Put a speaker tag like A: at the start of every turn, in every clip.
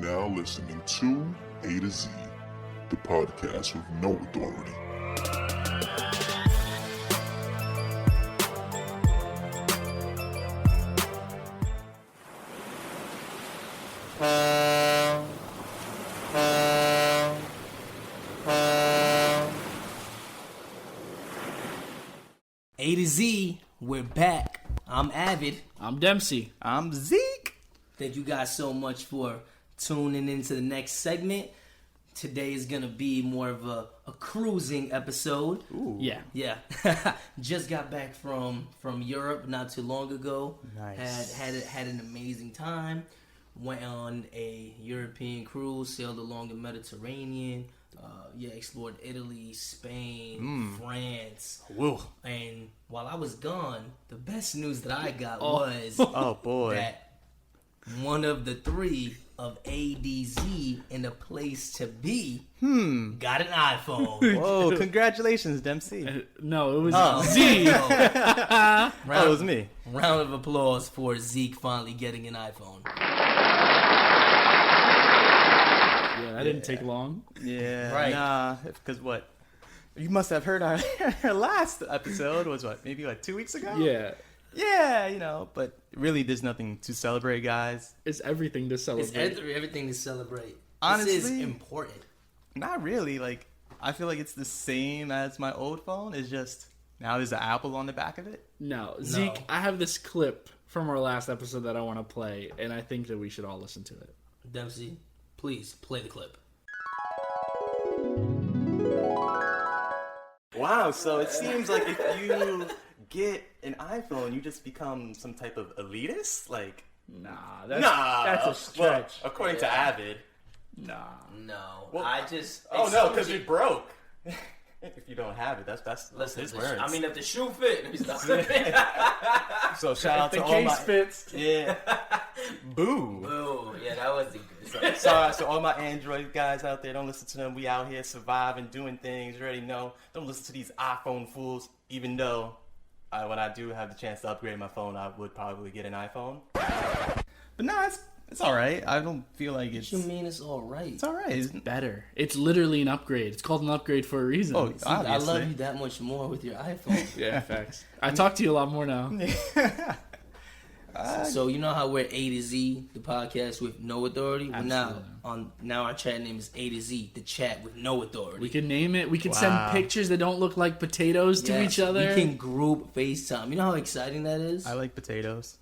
A: now listening to A to Z, the podcast with no authority.
B: A to Z, we're back. I'm Avid.
C: I'm Dempsey.
D: I'm Zeke.
B: Thank you guys so much for tuning into the next segment. Today is going to be more of a cruising episode.
D: Ooh.
C: Yeah.
B: Just got back from Europe not too long ago.
D: Nice.
B: Had an amazing time. Went on a European cruise, sailed along the Mediterranean. Explored Italy, Spain, France.
D: Whoa.
B: And while I was gone, the best news that I got was
D: Oh boy.
B: that one of the three of ADZ in a place to be got an iPhone.
D: Whoa, congratulations, Dempsey.
C: No, it was
D: Z.
B: Round,
D: Oh, it was me.
B: round of applause for Zeke finally getting an iPhone.
C: Yeah, that didn't take long.
D: Yeah.
B: Right.
D: Nah, because what? You must have heard our last episode was maybe 2 weeks ago?
C: Yeah,
D: Yeah, but really there's nothing to celebrate, guys.
C: it's everything to
B: It's
C: celebrate.
B: everything to celebrate.
D: Honestly,
B: this is important.
D: Not really. I feel like it's the same as my old phone. It's just now there's an Apple on the back of it.
C: No, Zeke, I have this clip from our last episode that I want to play, and I think that we should all listen to it.
B: Dempsey, please play the clip.
D: Wow, so it seems like if you get an iPhone, you just become some type of elitist?
C: Nah, that's a stretch.
D: Well, according to Avid.
C: Nah.
B: No,
D: Well,
B: I just...
D: Oh, no, because you're broke. If you don't have it, that's
B: Listen,
D: his words.
B: I mean, if the shoe fit, let me stop.
D: So shout out
C: The
D: to all
C: case
D: my...
C: fits.
D: Yeah. Boo.
B: Boo. Yeah, that was the good.
D: Sorry, so all my Android guys out there, don't listen to them. We out here surviving, doing things. You already know. Don't listen to these iPhone fools, even though when I do have the chance to upgrade my phone, I would probably get an iPhone. But nah, it's all right. I don't feel like it's...
B: What you mean it's all right?
D: It's all right.
C: It's better. It's literally an upgrade. It's called an upgrade for a reason.
D: Oh,
B: See, I
D: obviously.
B: love you that much more with your iPhone.
C: yeah, facts. I talk to you a lot more now.
B: So you know how we're A to Z, the podcast with no authority? Well,
C: Absolutely.
B: now our chat name is A to Z, the chat with no authority.
C: We can name it. We can
D: Wow.
C: send pictures that don't look like potatoes to
B: Yes,
C: each other.
B: We can group FaceTime. You know how exciting that is?
D: I like potatoes.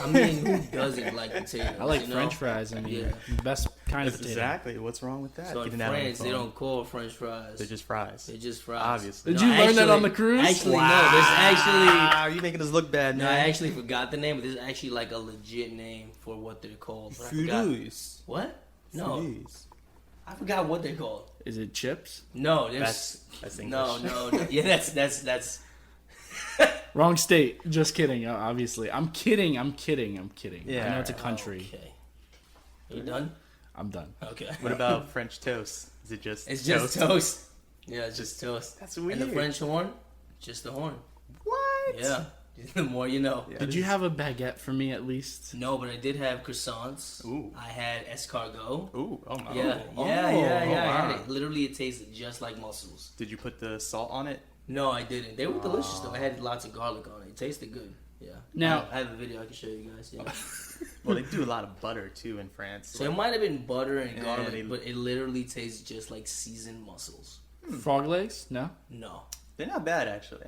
B: I mean, who doesn't like potatoes?
C: I like
B: you know?
C: French fries. I mean, the best kind of
D: That's
C: potato.
D: exactly. What's wrong with that?
B: So in
D: Getting that on your
B: France, they
D: phone.
B: don't call French fries.
D: They're just fries.
B: They're just fries.
D: Obviously.
C: Did you learn that on the cruise?
B: Actually, no. There's actually...
D: Wow, you're making us look bad,
B: No,
D: man.
B: I actually forgot the name, but there's actually like a legit name for what they're called. But I forgot.
D: Furus.
B: What? No,
D: Furus.
B: I forgot what they're called.
C: Is it chips?
B: No, there's
D: That's
B: no,
D: English.
B: no. Yeah, that's.
C: Wrong state. Just kidding. Obviously, I'm kidding.
D: Yeah.
C: I know it's a country.
B: Okay. Are you done?
C: I'm done.
B: Okay.
D: What about French toast? Is it just
B: It's just toast. Yeah, it's just toast.
D: That's weird.
B: And the French horn, just the horn.
D: What?
B: Yeah. The more you know.
D: Yeah,
C: Did
D: this
C: you
D: is-
C: have a baguette for me at least?
B: No, but I did have croissants.
D: Ooh.
B: I had escargot.
D: Ooh, oh my.
B: Yeah,
D: Oh,
B: yeah. I had
D: wow.
B: it. Literally, it tasted just like mussels.
D: Did you put the salt on it?
B: No, I didn't. They were delicious though. I had lots of garlic on it. It tasted good. Yeah.
C: Now-
B: I have a video I can show you guys. Yeah.
D: Well, they do a lot of butter too in France.
B: So it might have been butter and
D: Yeah,
B: garlic,
D: they-
B: but it literally tastes just like seasoned mussels.
C: Frog legs? No.
B: No.
D: They're not bad actually.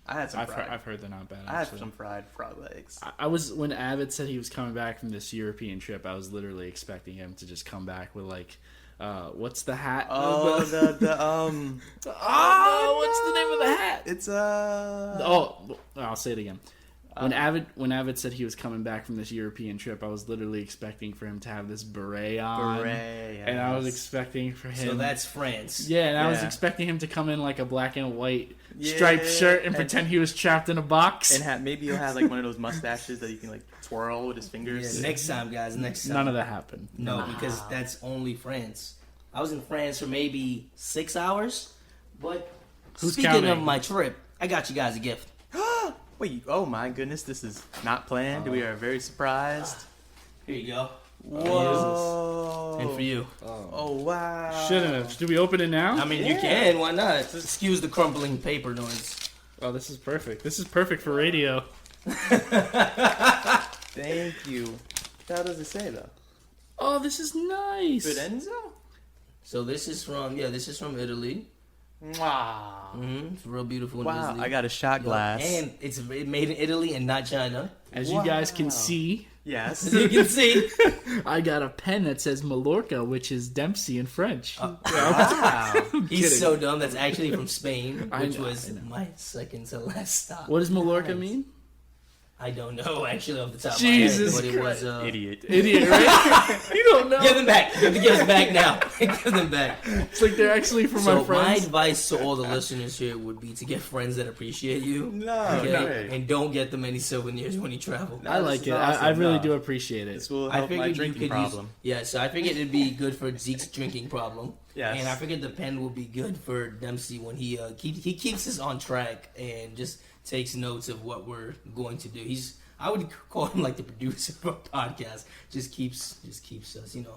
D: I had some
C: I've
D: fried.
C: heard they're not bad.
D: I had
C: Actually.
D: some fried frog legs.
C: I was when Avid said he was coming back from this European trip. I was literally expecting him to just come back with like, what's the hat?
D: Oh,
C: what's the name of the hat?
D: It's
C: Oh, I'll say it again. When Avid said he was coming back from this European trip, I was literally expecting for him to have this beret on,
D: Beret,
C: and I was
D: yes.
C: expecting for him.
B: So that's France.
C: yeah, and I was
D: Yeah.
C: expecting him to come in like a black and white
D: Yeah,
C: striped shirt and
D: and-
C: pretend he was trapped in a box.
D: and maybe you'll have like one of those mustaches that you can like twirl with his fingers.
B: Yeah, next time, guys. Next time.
C: None of that happened.
B: No, because that's only France. I was in France for maybe 6 hours, but
C: Who's
B: speaking
C: counting?
B: of my trip, I got you guys a gift.
D: Wait, oh my goodness, this is not planned. We are very surprised.
B: Here you go.
D: Whoa.
B: And for you.
D: Oh, wow.
C: Shouldn't have. Do we open it now?
B: I mean, you can. Why not? Excuse the crumbling paper noise.
C: Oh, this is perfect. This is perfect for radio.
D: Thank you. How does it say, though?
C: Oh, this is nice.
D: Fidenza?
B: So this is from Italy.
D: Wow.
B: It's real beautiful in
D: Wow,
B: Italy.
D: I got a shot glass.
B: And it's made in Italy and not China.
C: As you guys can see,
D: Yes.
B: As you can see.
C: I got a pen that says Mallorca, which is Dempsey in French.
D: Wow.
B: He's so dumb. That's actually from Spain,
C: I
B: which
C: know,
B: was
C: I know.
B: my second to last stop.
C: What does Mallorca
B: Nice.
C: mean?
B: I don't know actually off the top
C: Jesus
B: of my head, but it was
D: Idiot.
C: Idiot, right? You don't know.
B: Give them back. You have to give us back now. Give them back.
C: It's like they're actually from
B: So
C: my
B: my
C: friends.
B: advice to all the listeners here would be to get friends that appreciate you.
D: No, no.
B: And don't get them any souvenirs when you travel.
C: I
D: this
C: like
D: is
C: it.
D: awesome.
C: I really
D: No.
C: do appreciate it.
D: This will
B: I
D: help my
B: figured you
D: drinking
B: could
D: problem.
B: so I figured it'd be good for Zeke's drinking problem.
D: Yes.
B: And I figured the pen would be good for Dempsey when he keeps us on track and just takes notes of what we're going to do. I would call him like the producer of our podcast. Just keeps us,
D: You
B: together.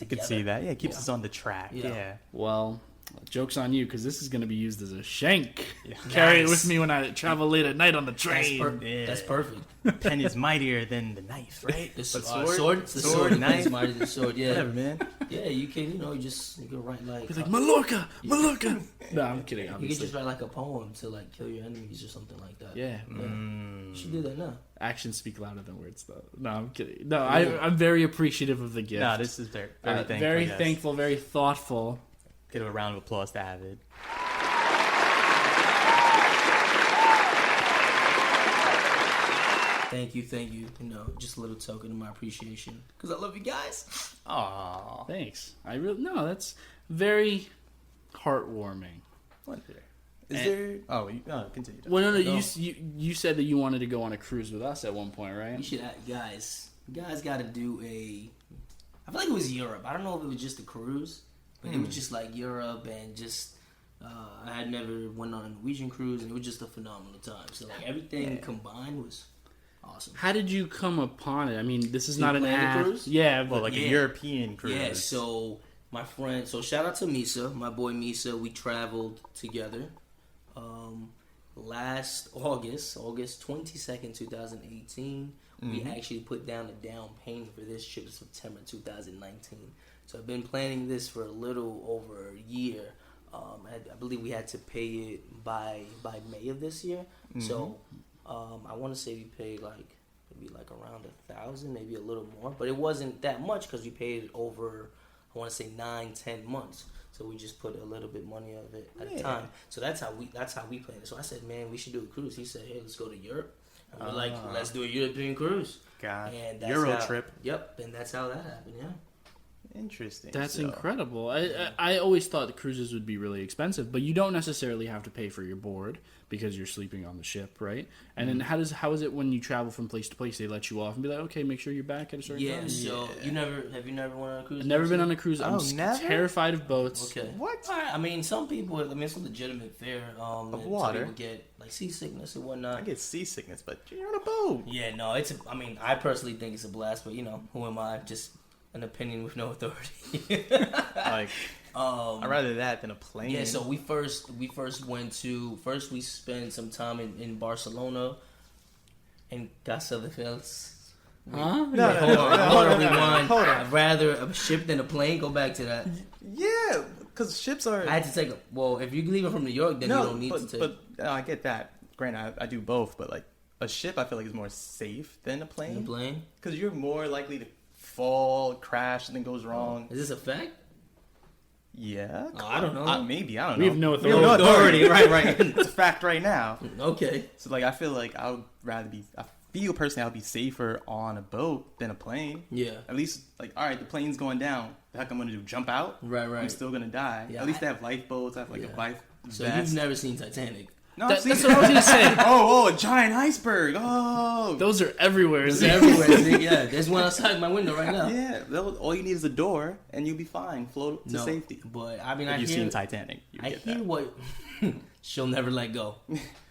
D: could see that. Yeah, it keeps
B: Yeah.
D: us on the track.
B: Yeah.
D: Yeah.
C: Well, joke's on you, because this is going to be used as a shank.
D: Yeah.
C: Carry it
B: Nice.
C: with me when I travel late at night on the train.
D: Yeah.
B: That's perfect.
D: Pen is mightier than the knife, right?
B: The
D: But
B: sword? It's the sword.
D: knife.
B: It's mightier than the sword, yeah.
D: Whatever, man.
B: Yeah, you can, you can write like...
C: He's like, Mallorca! Mallorca! No, I'm kidding,
B: you can
C: obviously.
B: just write like a poem to like kill your enemies or something like that.
C: Yeah.
B: You should do that now.
C: Actions speak louder than words, though. No, I'm kidding. No, I'm very appreciative of the gift.
D: No, this is very, very thankful.
C: very
D: yes.
C: thankful, very thoughtful.
D: Give a round of applause to Avid.
B: Thank you. Just a little token of my appreciation. Because I love you guys.
D: Aww.
C: Thanks. That's very heartwarming.
D: Is there? Oh, continue.
C: Well, no,
B: No.
C: you said that you wanted to go on a cruise with us at one point, right?
B: You should, guys got to do I feel like it was Europe. I don't know if it was just a cruise, but it was just like Europe and just, I had never went on a Norwegian cruise and it was just a phenomenal time. So like everything combined was awesome.
C: How did you come upon it? I mean, this is
B: You
C: not an
B: planned the
C: ad.
B: cruise?
C: Yeah,
D: Well,
C: but
D: like
B: Yeah.
D: a European cruise.
B: Yeah, so my friend, shout out to Misa, my boy Misa. We traveled together last August 22nd, 2018. We actually put down a down payment for this trip in September 2019. So I've been planning this for a little over a year. I believe we had to pay it by May of this year. So I want to say we paid maybe around $1,000, maybe a little more, but it wasn't that much because we paid it over, I want to say 9-10 months. So we just put a little bit money of it at a time. So that's how we planned it. So I said, man, we should do a cruise. He said, hey, let's go to Europe. And we're like, let's do a European cruise.
D: God.
B: And that's
D: Euro
B: how-
D: trip.
B: Yep, and that's how that happened. Yeah.
D: Interesting.
C: that's
D: So-
C: incredible. I always thought the cruises would be really expensive, but you don't necessarily have to pay for your board because you're sleeping on the ship, right? And then how is it when you travel from place to place? They let you off and be like, okay, make sure you're back at a certain
B: Yeah.
C: time.
B: So have you never went on a cruise?
C: I've never been on a cruise. I'm
D: never?
C: terrified of boats.
B: Okay.
D: What?
B: I mean, some people. I mean, it's a legitimate fare.
D: Of
B: and
D: water?
B: Some people get like seasickness and whatnot.
D: I get seasickness, but you're on a boat.
B: Yeah, no, I mean, I personally think it's a blast, but who am I? Just an opinion with no authority.
D: Like, I'd rather that than a plane.
B: Yeah, so we first we spent some time in Barcelona and Casa de Fels.
C: Huh?
D: No,
B: Hold on, rewind.
D: Hold on.
B: I'd rather a ship than a plane. Go back to that.
D: Yeah, because ships are.
B: I had to take a. Well, if you're leaving from New York, then you don't need to take.
D: But I get that. Granted, I do both, but like a ship, I feel like is more safe than a
B: a
D: plane
B: plane.
D: because you're more likely to fall, crash, something goes wrong.
B: Is this a fact?
D: Yeah,
B: Oh, I don't know.
D: maybe I don't
C: We
D: know.
C: have no
D: We have no
B: authority. Right.
D: It's a fact right now.
B: Okay.
D: So like, I feel like I would rather be. I feel personally, I'd be safer on a boat than a plane.
B: Yeah.
D: At least, like, all right, the plane's going down. The heck I'm gonna do? Jump out?
B: Right.
D: I'm still gonna die.
B: Yeah,
D: At least they have lifeboats. I have like a life
B: So
D: vest.
B: you've never seen Titanic?
D: No,
C: That-
D: I've seen
C: that's what I was gonna say.
D: Oh, a giant iceberg. Oh,
C: Those are everywhere.
B: It's everywhere. Yeah, there's one outside my window right now.
D: yeah. All you need is a door, and you'll be fine. Float to
B: No,
D: safety.
B: but I mean,
D: If
B: I
D: you've
B: hear,
D: seen Titanic, you
B: I
D: get
B: hear
D: that.
B: what she'll never let go.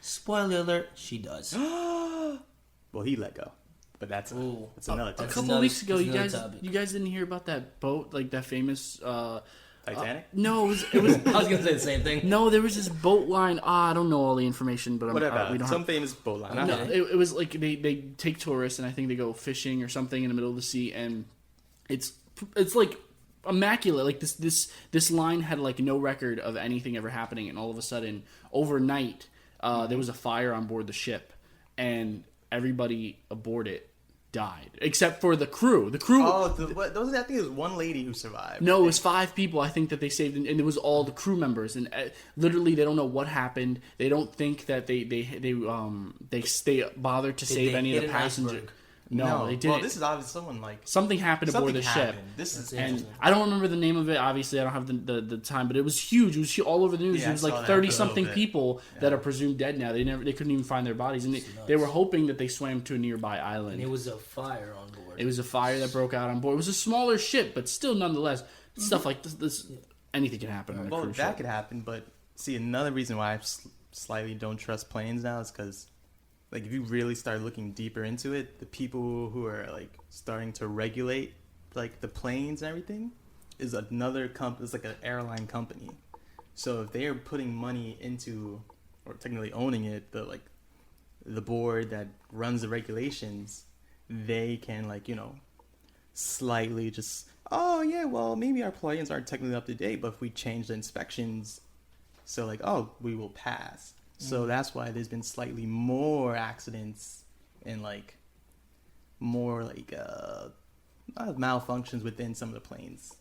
B: Spoiler alert: she does.
D: Well, he let go. but that's
B: Ooh.
D: another
C: A
D: topic.
C: couple
B: another-
C: of weeks ago,
B: that's
C: you
B: another
C: guys
B: topic.
C: you guys didn't hear about that boat, like that famous.
D: Titanic.
C: No, it was.
B: I was gonna say the same thing.
C: No, there was this boat line. I don't know all the information, but
D: Whatever.
C: we don't
D: Some
C: have.
D: famous boat line.
C: No,
B: Okay.
C: it was like they take tourists, and I think they go fishing or something in the middle of the sea, and it's like immaculate. Like this line had like no record of anything ever happening, and all of a sudden, overnight, there was a fire on board the ship, and everybody aboard it died except for the crew. The crew.
D: Oh, I think it was one lady who survived.
C: No, it was 5 people. I think that they saved, and it was all the crew members. And literally, they don't know what happened. They don't think that they bothered to save any of the passengers. No, they didn't.
D: Well, this is obviously someone like
C: Something happened aboard the ship.
D: This is
C: And
B: interesting.
C: I don't remember the name of it. Obviously, I don't have the time, but it was huge. It was all over the news.
D: Yeah,
C: it was
D: I saw
C: like
D: that a
C: 30 something
D: little bit.
C: people that are presumed dead now. They couldn't even find their bodies, and they were hoping that they swam to a nearby island.
B: And it was a fire on board.
C: It was a fire that broke out on board. It was a smaller ship, but still, nonetheless, stuff like this anything can happen on a
D: Well,
C: cruise
D: that
C: ship.
D: could happen, but see, another reason why I slightly don't trust planes now is because, like, if you really start looking deeper into it, the people who are like starting to regulate like the planes and everything is another company. It's like an airline company. So if they are putting money into, or technically owning it, the board that runs the regulations, they can slightly just, oh yeah, well maybe our planes aren't technically up to date, but if we change the inspections, so we will pass. So that's why there's been slightly more accidents and more malfunctions within some of the planes,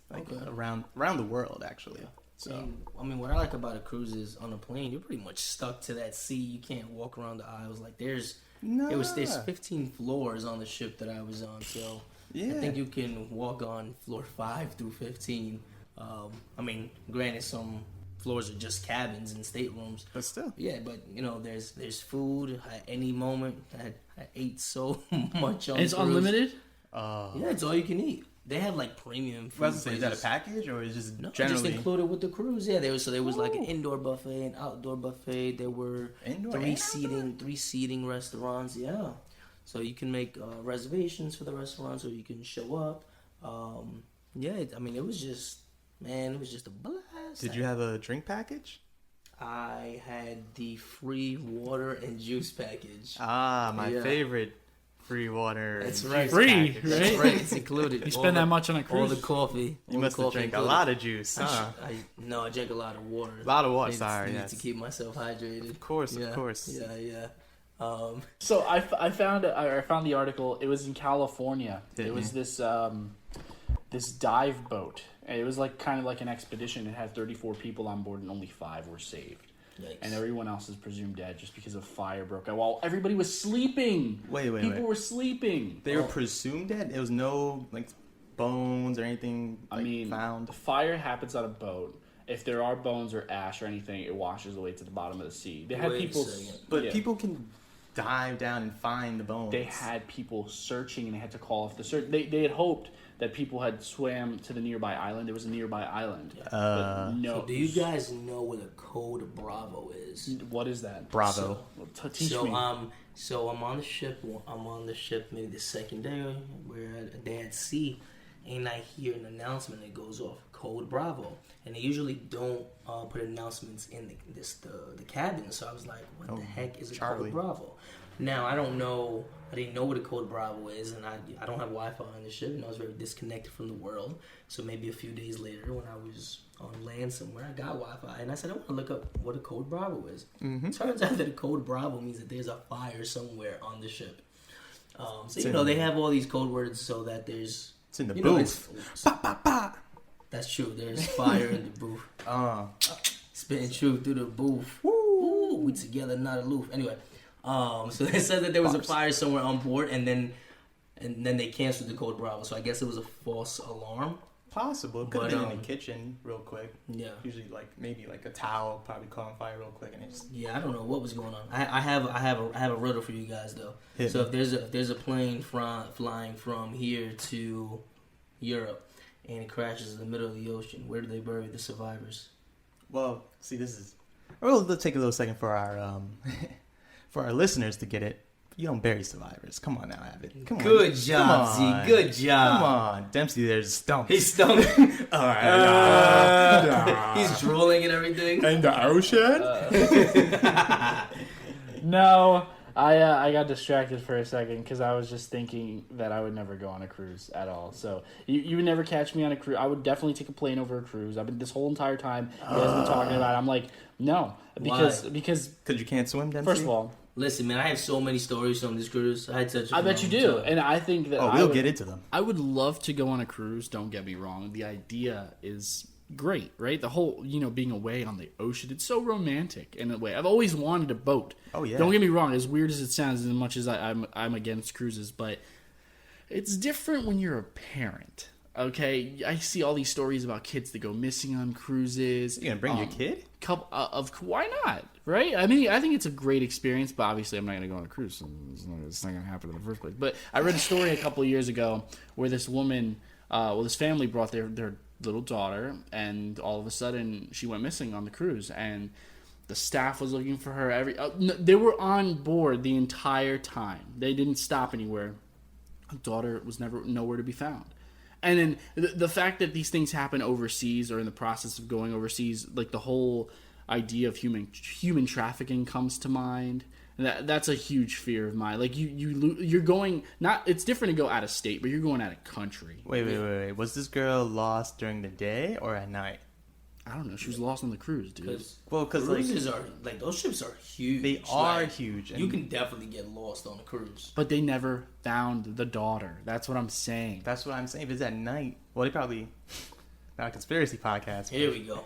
D: around the world actually. So
B: I mean, what I like about a cruise is on a plane, you're pretty much stuck to that seat. You can't walk around the aisles. Like there's 15 floors on the ship that I was on, so
D: yeah,
B: I think you can walk on floor 5 through 15. I mean, granted, some floors are just cabins and staterooms,
D: but still,
B: yeah. But there's food at any moment. I ate so much on.
C: And it's
B: cruise.
C: unlimited.
B: Yeah, it's all you can eat. They have premium food.
D: Is that a package or is just
B: No,
D: generally
B: just included with the cruise. Yeah, there was like an indoor buffet, an outdoor buffet. There were
D: Indoor
B: three
D: and
B: seating restaurants. Yeah, so you can make reservations for the restaurants, or you can show up. Yeah, I mean, it was just a blast.
D: Did you have a drink package?
B: I had the free water and juice package.
D: My
B: Yeah.
D: favorite free water.
B: That's
D: and
B: right.
D: juice
C: Free,
D: package.
C: right?
B: That's right, it's included.
C: You spend that much on a
B: All
C: cruise?
B: the coffee.
D: You must have drank a lot of juice, huh?
B: No, I drank a lot of water.
D: A lot of water,
B: Need-
D: sorry,
B: need
D: yes.
B: to keep myself hydrated.
D: Of course,
B: Yeah,
D: of course.
B: Yeah.
C: So I found the article. It was in California.
D: Hit
C: It was
D: me.
C: this dive boat. It was kind of like an expedition. It had 34 people on board, and only 5 were saved.
B: Yikes.
C: And everyone else is presumed dead just because a fire broke out while everybody was sleeping.
D: Wait.
C: People were sleeping.
D: They were presumed dead. There was no bones or anything found.
C: the fire happens on a boat. If there are bones or ash or anything, it washes away to the bottom of the sea. They had
B: Wait a
C: people,
B: second.
D: But
C: yeah.
D: people can dive down and find the bones.
C: They had people searching, and they had to call off the search. They had hoped that people had swam to the nearby island. There was a nearby island. But no.
B: So do you guys know where the code Bravo is?
C: What is that?
D: Bravo.
C: Teach me.
B: So I'm on the ship. I'm on the ship maybe the second day. We're at a day at sea, and I hear an announcement that goes off, code Bravo. And they usually don't put announcements in the cabin. So I was like, what the heck is a
D: Charlie.
B: code Bravo? Now I didn't know what a code Bravo is, and I don't have Wi-Fi on the ship, and I was very disconnected from the world. So maybe a few days later, when I was on land somewhere, I got Wi-Fi, and I said I want to look up what a code Bravo is. Mm-hmm. Turns out that a code Bravo means that there's a fire somewhere on the ship. So they have all these code words so that there's
D: It's in the
B: you know,
D: booth.
B: that's true. There's fire in the booth. Spitting truth through the booth. Woo! We together, not aloof. Anyway, so they said that there was a fire somewhere on board, and then they canceled the code Bravo. So I guess it was a false alarm.
D: Possible. Could have been
B: But,
D: in the kitchen real quick.
B: Yeah.
D: Usually maybe a towel probably caught on fire real quick and it's
B: Yeah, I don't know what was going on. I have a riddle for you guys though.
D: Hit
B: So
D: me.
B: if there's a plane flying from here to Europe, and it crashes in the middle of the ocean, where do they bury the survivors?
D: Well, see, this is. Well, let's take a little second for our for our listeners to get it. You don't bury survivors. Come on now, Avid. Come on.
B: Good job, Zeke. Good job.
D: Come on. Dempsey there's stumped.
B: He's stumped.
D: All right.
B: He's drooling and everything.
D: In the ocean?
C: No, I got distracted for a second because I was just thinking that I would never go on a cruise at all. So you would never catch me on a cruise. I would definitely take a plane over a cruise. I've been this whole entire time you guys been talking about it. I'm like, no, because
D: you can't swim, Dempsey?
C: first of all,
B: listen, man, I have so many stories from this cruise. I had such.
C: I bet you do, and I think that
D: we'll get into them.
C: I would love to go on a cruise. Don't get me wrong. The idea is great, right? The whole, being away on the ocean, it's so romantic in a way. I've always wanted a boat.
D: Oh, yeah.
C: Don't get me wrong, as weird as it sounds, as much as I'm against cruises, but it's different when you're a parent, okay? I see all these stories about kids that go missing on cruises.
D: You gonna bring your kid?
C: Why not, right? I mean, I think it's a great experience, but obviously I'm not going to go on a cruise. So it's not going to happen in the first place. But I read a story a couple of years ago where this woman, this family brought their little daughter, and all of a sudden she went missing on the cruise, and the staff was looking for her. They were on board the entire time. They didn't stop anywhere. The daughter was nowhere to be found. And then the fact that these things happen overseas or in the process of going overseas, like the whole idea of human trafficking comes to mind. That's a huge fear of mine. Like you're going, not, it's different to go out of state, but you're going out of country.
D: Wait. Was this girl lost during the day or at night?
C: I don't know. She was lost on the cruise, dude.
B: Because
D: cruises
B: are those ships are huge.
D: They are huge.
B: You can definitely get lost on a cruise.
C: But they never found the daughter. That's what I'm saying.
D: That's what I'm saying. If it's at night, well, they probably not a conspiracy podcast.
B: Here we go.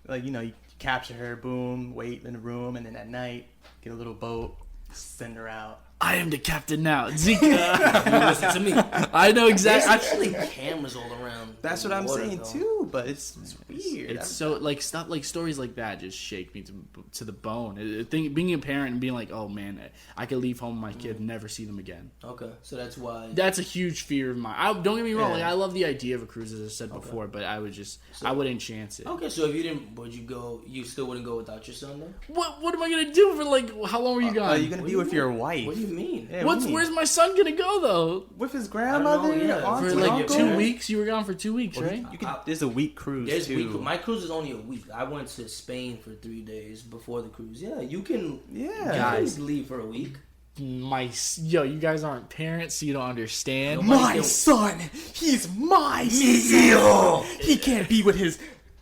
D: Like you capture her, boom, wait in the room, and then at night get a little boat, send her out.
C: I am the captain now. Zeke.
B: Listen to me.
C: I know exactly.
B: There's actually cameras all around.
D: That's what I'm saying
B: though.
D: too. But it's weird.
C: It's so like stuff like stories like that just shake me to the bone. Being a parent and being like, oh man, I could leave home with my kid and never see them again.
B: Okay, so that's why.
C: That's a huge fear of mine. Don't get me wrong. Yeah. Like I love the idea of a cruise, as I said before, but I wouldn't chance it.
B: Okay, so if you didn't, would you go? You still wouldn't go without your son then?
C: What am I gonna do for like? How long are you gone?
D: Are you gonna be with your wife?
B: What do you mean?
D: Yeah,
C: Where's my son gonna go though?
D: With his grandmother?
C: For like 2 weeks. You were gone for 2 weeks, right?
D: There's a week cruise too.
B: My cruise is only a week. I went to Spain for 3 days before the cruise. Yeah, you can.
D: Yeah,
B: guys, leave for a week.
C: You guys aren't parents, so you don't understand.
D: My son, he's my son. He can't be with his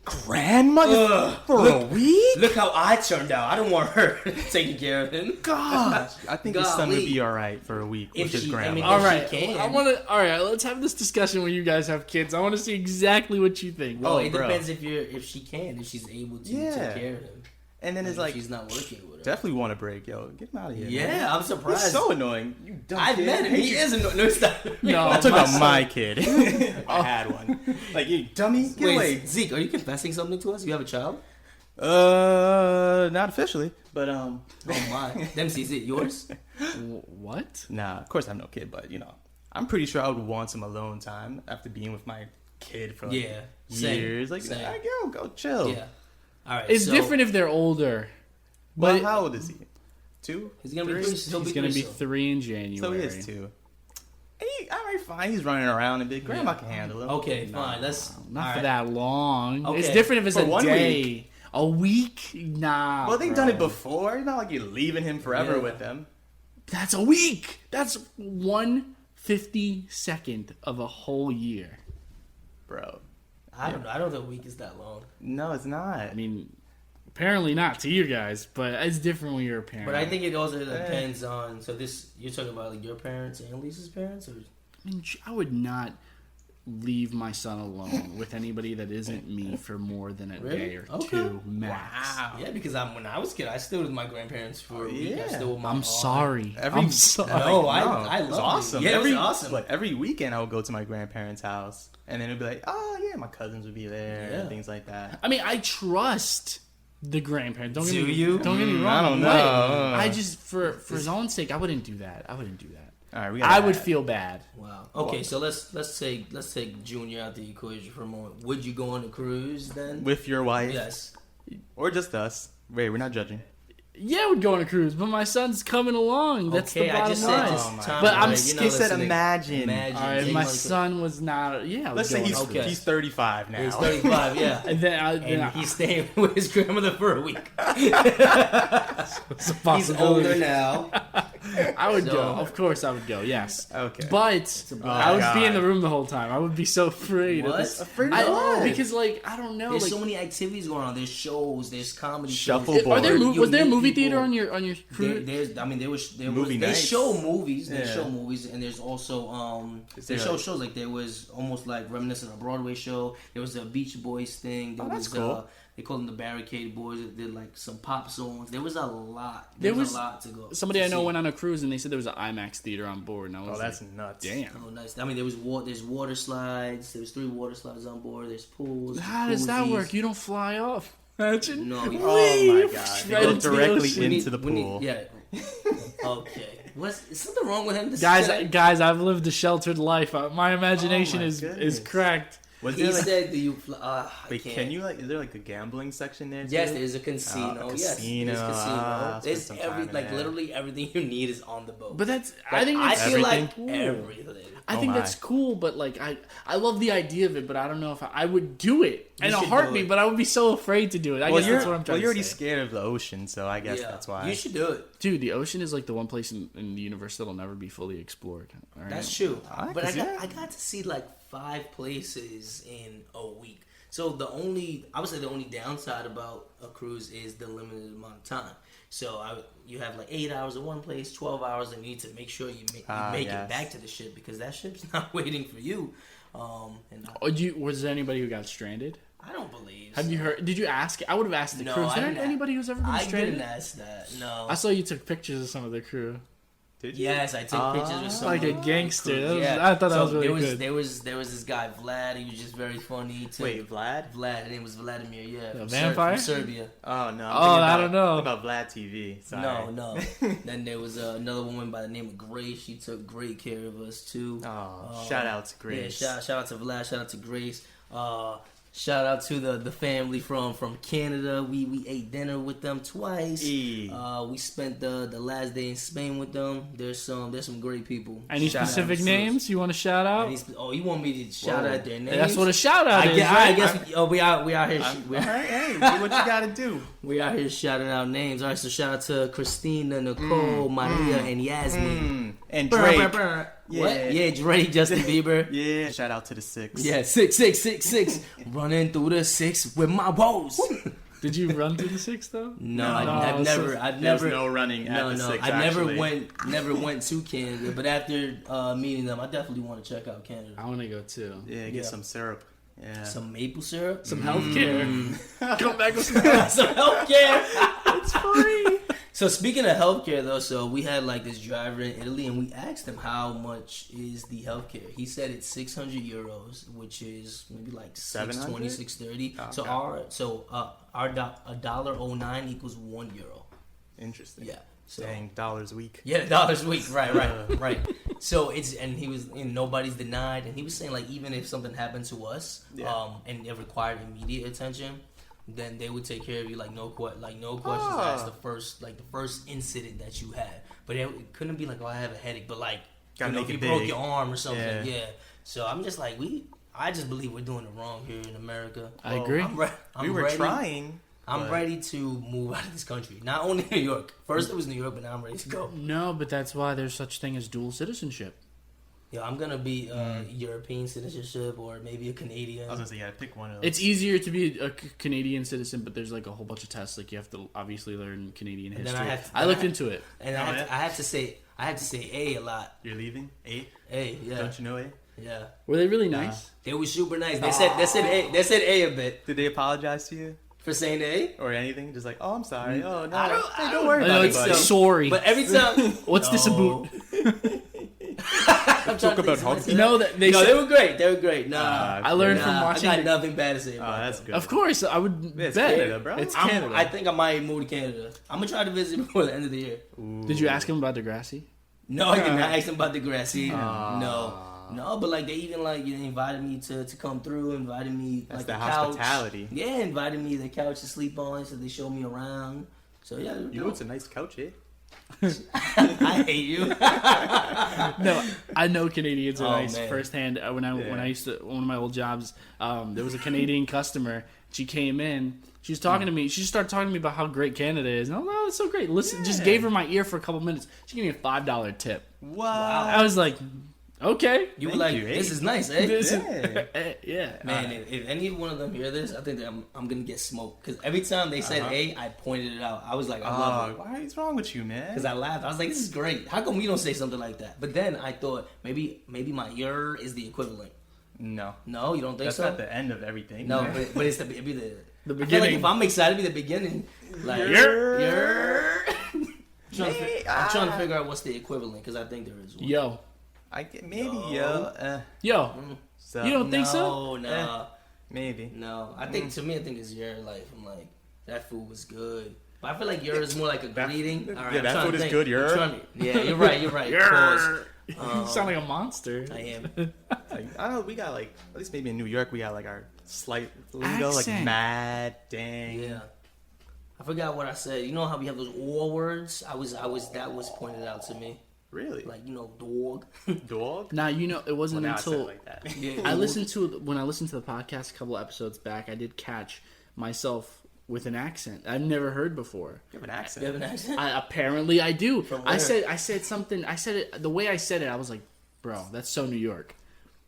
D: grandmother for a week.
B: Look how I turned out. I don't want her taking care of him.
D: Gosh, I think his son would be all right for a week with his grandma.
C: All right, all right. Let's have this discussion when you guys have kids. I want to see exactly what you think.
B: Well, it depends if she's able to take care of him.
D: And then it's like
B: she's not working with her.
D: Definitely want a break, yo. Get him out of here.
B: Yeah,
D: man.
B: I'm surprised.
D: He's so annoying. You dumb kid.
B: I met him. He is annoying. No, stop.
C: No,
D: I'm talking about my kid. I had one. Like, you dummy. Get away.
B: Zeke, are you confessing something to us? You have a child?
D: Not officially, but
B: Oh my. Dempsey, is it yours?
C: What?
D: Nah, of course I have no kid, but I'm pretty sure I would want some alone time after being with my kid for years.
B: Same.
D: Like, go chill.
B: Yeah. All right.
C: It's different if they're older.
D: But how old is he? 2?
B: He's gonna be 3.
C: He's gonna be 3 in January.
D: So he is 2. All right, fine. He's running around and big. Grandma can handle him.
B: Okay, fine.
C: Not for that long.
B: Okay.
C: It's different if it's
D: for
C: a
D: 1
C: day.
D: Week.
C: A week? Nah.
D: Well, they've done it before. It's not like you're leaving him forever with them.
C: That's a week. That's 1/52nd of a whole year,
D: bro.
B: I don't know. I don't think a week is that long.
D: No, it's not.
C: I mean, apparently not to you guys, but it's different when you're a parent.
B: But I think it also depends on. So you're talking about like your parents and Lisa's parents, or?
C: I mean, I would not leave my son alone with anybody that isn't me for more than a day or 2 max.
D: Wow.
B: Yeah, because when I was a kid, I stayed with my grandparents for a week. I stayed with my
C: I'm sorry.
B: I'm sorry. No, I love it.
D: Awesome.
B: Yeah, it was awesome.
D: Like every weekend, I would go to my grandparents' house, and then it'd be like, oh yeah, my cousins would be there and things like that.
C: I mean, I trust the grandparents. Don't get me wrong.
D: I don't know.
C: I just for his own sake, I wouldn't do that.
D: All right,
C: I would feel bad.
B: Wow. Okay, so let's take Junior out the equation for a moment. Would you go on a cruise then?
D: With your wife?
B: Yes.
D: Or just us? Wait, we're not judging.
C: Yeah, I would go on a cruise, but my son's coming along. That's the
B: Okay, I
C: bottom
B: just
C: line.
B: said just time.
C: But I'm
B: right,
C: scared.
D: He said
B: listening.
D: imagine.
C: All right,
B: Yeah,
C: if my
B: you
C: son was not. Yeah, I would
D: Let's
C: go
D: say
C: on a
D: he's
C: cruise.
D: he's 35 now.
B: He's 35, yeah.
C: And then
B: And he's staying with his grandmother for a week.
C: it's a
B: He's
C: possibility.
B: older now.
C: I would
B: So-
C: go. Of course, I would go. Yes.
D: Okay.
C: But
B: a
C: I would be in
D: God.
C: the room the whole time. I would be so afraid. Of
B: What?
C: this.
D: Afraid of
C: I,
D: what?
C: Because I don't know.
B: There's
C: Like,
B: so many activities going on. There's shows. There's comedy
D: Shuffleboard.
B: shows.
C: are there
B: You'll
C: was there a
B: meet
C: movie
B: people.
C: theater on your cruise?
B: There's, I mean, there was
D: Movie
B: they
D: nights.
B: show movies. They
D: Yeah.
B: show movies, and there's also
D: Is
B: they
D: there
B: show
D: like-
B: shows like there was almost like reminiscent of a Broadway show. There was a Beach Boys thing. There
D: that's
B: was
D: cool.
B: they called them the Barricade Boys. They did like some pop songs. There was a lot.
C: There
B: There was
C: was
B: a lot to go.
C: Somebody
B: to
C: I know
B: see.
C: went on a cruise and they said there was an IMAX theater on board, and I was
D: Oh, that's
C: like,
D: nuts.
C: damn.
B: Oh, nice. I mean, there's water slides. There's 3 water slides on board. There's pools.
C: How does that
B: koozies.
C: work? You don't fly off. Imagine.
B: No, you-
D: Oh my
C: Whee!
D: god.
C: Right
D: Go
C: into the
D: directly
C: ocean.
D: into the pool.
B: yeah. Okay. Is something wrong with him? This
C: Guys,
B: guy?
C: guys, I've lived a sheltered life. My imagination
D: Oh my
C: is
D: goodness.
C: cracked.
D: Was
B: He
D: there like,
B: said, "Do you fly?" I
D: wait,
B: can't.
D: can you like? Is there like a gambling section there?
B: Yes,
D: too?
B: there's a casino.
D: Oh, a
B: Yes,
D: casino.
B: there's casino.
D: Ah,
B: There's
D: spend some time in
B: like
D: there.
B: literally everything you need is on the boat.
C: But that's
B: Like,
C: I think
B: I
C: it's
B: feel like
D: everything?
B: everything.
C: I
D: Oh
C: think
D: my.
C: that's cool, but like I love the idea of it, but I don't know if I would do it in a
B: should do
C: heartbeat.
B: it.
C: But I would be so afraid to do it. I
D: Well,
C: guess
D: you're
C: that's what I'm trying
D: you're
C: to
D: already
C: say.
D: scared of the ocean, so I guess
B: Yeah,
D: that's why.
B: you should do it.
C: Dude, the ocean is like the one place in the universe that'll never be fully explored. All right?
B: That's true.
D: I
B: But
D: can see that.
B: I got to see like 5 places in a week. So I would say the only downside about a cruise is the limited amount of time. So you have like 8 hours in one place, 12 hours, and you need to make sure you make
D: yes.
B: it back to the ship because that ship's not waiting for you. And
C: Was there anybody who got stranded?
B: I don't believe.
C: Have you heard? Did you ask? I would have asked the
B: No,
C: crew. Is
B: I
C: there
B: didn't
C: anybody who's ever been
B: I
C: stranded?
B: didn't ask that. No.
C: I saw you took pictures of some of the crew.
D: Did you?
B: Yes, I took pictures with some
C: Like a
B: of the
C: gangster.
B: crew.
C: That was-
B: Yeah.
C: I thought that
B: So
C: was really good.
B: There was this guy Vlad. He was just very funny. He took-
D: Wait, Vlad?
B: Vlad. His name was Vladimir. Yeah,
C: The
B: from
C: vampire?
B: from Serbia.
D: Oh no.
C: I don't know.
D: About Vlad TV. Sorry.
B: No. Then there was another woman by the name of Grace. She took great care of us too.
D: Oh, shout out to Grace.
B: Yeah, shout out to Vlad. Shout out to Grace. Shout out to the family from Canada. We ate dinner with them twice.
D: E.
B: We spent the last day in Spain with them. There's some great people.
C: Any
B: Shout out
C: specific
B: to-
C: names you want to shout out?
B: you want me to shout
D: Whoa.
B: out their names?
C: That's what a shout out
B: I
C: is.
B: guess.
C: right?
B: I guess we out here.
D: All right, hey, do what you gotta do.
B: We out here shouting out names. All right, so shout out to Christina, Nicole, Maria, and Yasmin.
D: And
B: Brr,
D: Drake.
B: brr, brr.
D: Yeah.
B: What? Yeah, Drake, Justin Bieber.
D: Yeah. Shout out to the 6.
B: Yeah, 6. Running through the 6 with my woes.
C: Did you run through the 6 though?
B: No,
C: No,
B: I've
C: so
B: never.
D: There's no running at
B: No,
D: the
B: no.
D: 6.
B: I
D: actually.
B: never went to Canada, but after meeting them, I definitely want to check out Canada.
C: I want to go too.
D: Yeah, get
B: Yeah.
D: some syrup. Yeah.
B: Some maple syrup,
C: Some healthcare. Come back with some
B: some healthcare.
C: It's free.
B: So speaking of healthcare, though, so we had like this driver in Italy, and we asked him how much is the healthcare. He said it's 600 euros, which is maybe like
D: 700?
B: 620, 630.
D: Oh,
B: So
D: okay.
B: our $1.09 equals €1.
D: Interesting.
B: Yeah. So
D: Dang, dollars a week.
B: yeah, dollars a week. Right. So he was nobody's denied, and he was saying like even if something happened to us,
D: Yeah.
B: and it required immediate attention, then they would take care of you like no questions
D: Ah.
B: asked. The first incident that you had, but it couldn't be like, oh, I have a headache, but like
D: Gotta
B: if
D: make
B: you
D: it
B: broke
D: big.
B: your arm or something,
D: Yeah.
B: yeah. So I'm just like I just believe we're doing it wrong here in America.
C: I agree.
D: We were
B: ready.
D: trying.
B: I'm
D: but-
B: ready to move out of this country. Not only New York. First it was New York, but now I'm ready to go.
C: No, but that's why there's such thing as dual citizenship.
B: Yeah, I'm gonna be European citizenship or maybe a Canadian.
D: I was gonna say, you gotta pick one of those.
C: It's easier to be a Canadian citizen, but there's like a whole bunch of tests. Like you have to obviously learn Canadian
B: And
C: history.
B: then
C: I looked into it.
B: And
D: Oh,
B: I have to say A a lot.
D: You're leaving? 8?
B: A, yeah,
D: Don't you know A?
B: yeah.
C: Were they really nice?
B: They were super nice. They said A a bit
D: Did they apologize to you?
B: for saying A.
D: Or anything? Just like, oh, I'm sorry. Oh, no.
B: I
D: Hey,
B: don't
D: don't worry
C: I know
D: about it,
C: it's
D: buddy.
C: sorry.
B: But every time,
C: What's this about?
B: I'm
D: Talk about
B: health.
C: You know that they
B: No,
C: said,
B: they were great. They were great. Nah,
C: I learned
B: nah,
C: from watching.
B: I got
C: the-
B: nothing bad to say
D: Oh,
B: about
D: that's
B: that.
D: good.
C: Of course, I would
D: It's
C: bet.
D: Canada, bro.
C: It's
B: I'm-
C: Canada.
B: I think I might move to Canada. I'm gonna try to visit before the end of the year.
C: Did you ask him about Degrassi?
B: No, I did not ask them about the grassy. No, but like they even like they invited me to come through, invited me
D: That's
B: like
D: the
B: a couch.
D: hospitality.
B: Yeah, invited me to the couch to sleep on, so they showed me around. So yeah,
D: You know, it's a nice couch here.
B: I hate you.
C: No, I know Canadians are nice
B: man.
C: firsthand. When I used to one of my old jobs, there was a Canadian customer. She came in. She was talking to me. She just started talking to me about how great Canada is. And I'm like, oh, that's so great. Listen, just gave her my ear for a couple minutes. She gave me a $5 tip.
D: Wow.
C: I was like, okay.
B: You were
D: Thank
B: like,
D: you,
B: this
D: eh?
B: is nice, eh?
C: This
D: Yeah.
C: yeah.
B: Man, if any one of them hear this, I think that I'm gonna get smoked. Because every time they said "hey," I pointed it out. I was like, I love it.
D: Why is wrong with you, man?
B: Because I laughed. I was like, this is great. How come we don't say something like that? But then I thought maybe my ear is the equivalent.
D: No.
B: No, you don't think
D: That's
B: so?
D: not the end of everything.
B: No,
D: man.
B: but it's it'd be the I feel like
C: beginning.
B: if I'm excited, it'd be the beginning. Like
C: Yer.
B: I'm trying to figure out what's the equivalent because I think there is one.
C: Yo.
D: I get maybe
B: No.
C: Yo.
D: So,
C: You don't think so?
B: No,
D: maybe.
B: no. I think to me, I think it's your life. I'm like that food was good. But I feel like yours is more like a greeting. All right,
D: yeah,
B: I'm
D: that
B: trying
D: food
B: to
D: is
B: think.
D: good,
B: I'm trying to- Yeah, you're right. You're right. Pause.
C: You sound like a monster.
B: I am.
D: Like, I don't know. We got like at least maybe in New York we got like our slight lingo, like
C: Accent.
D: mad, dang.
B: Yeah. I forgot what I said. You know how we have those or words? That was pointed out to me.
D: Really?
B: Like, dog.
D: Dog?
C: Now, it wasn't
D: Well, now I said it
C: until
D: like that.
B: Yeah.
C: when I listened to the podcast a couple episodes back, I did catch myself with an accent I've never heard before.
D: You have an accent.
B: You have an accent?
C: Apparently I do.
B: From
C: I
B: where?
C: said something. I said it the way I said it. I was like, bro, that's so New York.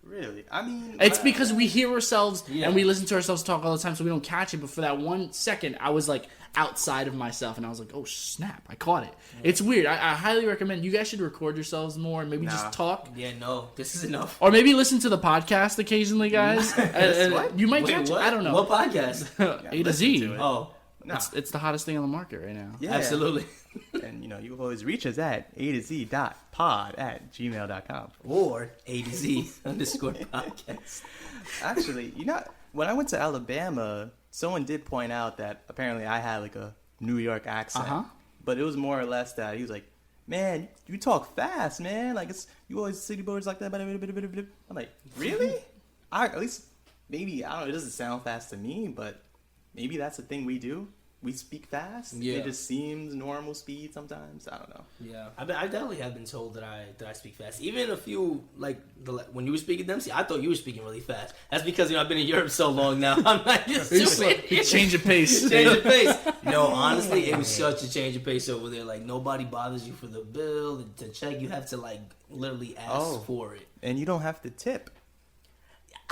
D: Really? I mean,
C: It's because we hear ourselves
B: Yeah.
C: and we listen to ourselves talk all the time, so we don't catch it. But for that 1 second, I was like outside of myself, and I was like, "Oh snap! I caught it." It's weird. I highly recommend you guys should record yourselves more and maybe
D: Nah.
C: just talk,
B: Yeah, no. This is enough.
C: or maybe listen to the podcast occasionally, guys. And
D: What?
C: you might
B: Wait,
C: catch it.
B: what?
C: I don't know.
B: What podcast?
C: A to
D: listen
C: Z.
D: to it.
B: Oh,
D: no.
C: It's the hottest thing on the market right now.
D: Yeah.
B: absolutely.
D: And you can always reach us at a2z.pod@gmail.com.
B: Or A to Z _ podcast.
D: Actually, when I went to Alabama, someone did point out that apparently I had like a New York accent.
C: Uh-huh.
D: But it was more or less that he was like, "Man, you talk fast, man. Like you always city boards like that." I'm like, "Really?" At least maybe I don't know. It doesn't sound fast to me, but maybe that's the thing we do. We speak fast.
B: Yeah.
D: It just seems normal speed sometimes. I don't know.
B: Yeah, I definitely have been told that I speak fast. Even a few when you were speaking Dempsey, I thought you were speaking really fast. That's because I've been in Europe so long now. I'm not used to it.
C: Change of pace.
B: Change of pace. No, honestly, it was such a change of pace over there. Like nobody bothers you for the bill to check. You have to literally ask for it.
D: And you don't have to tip.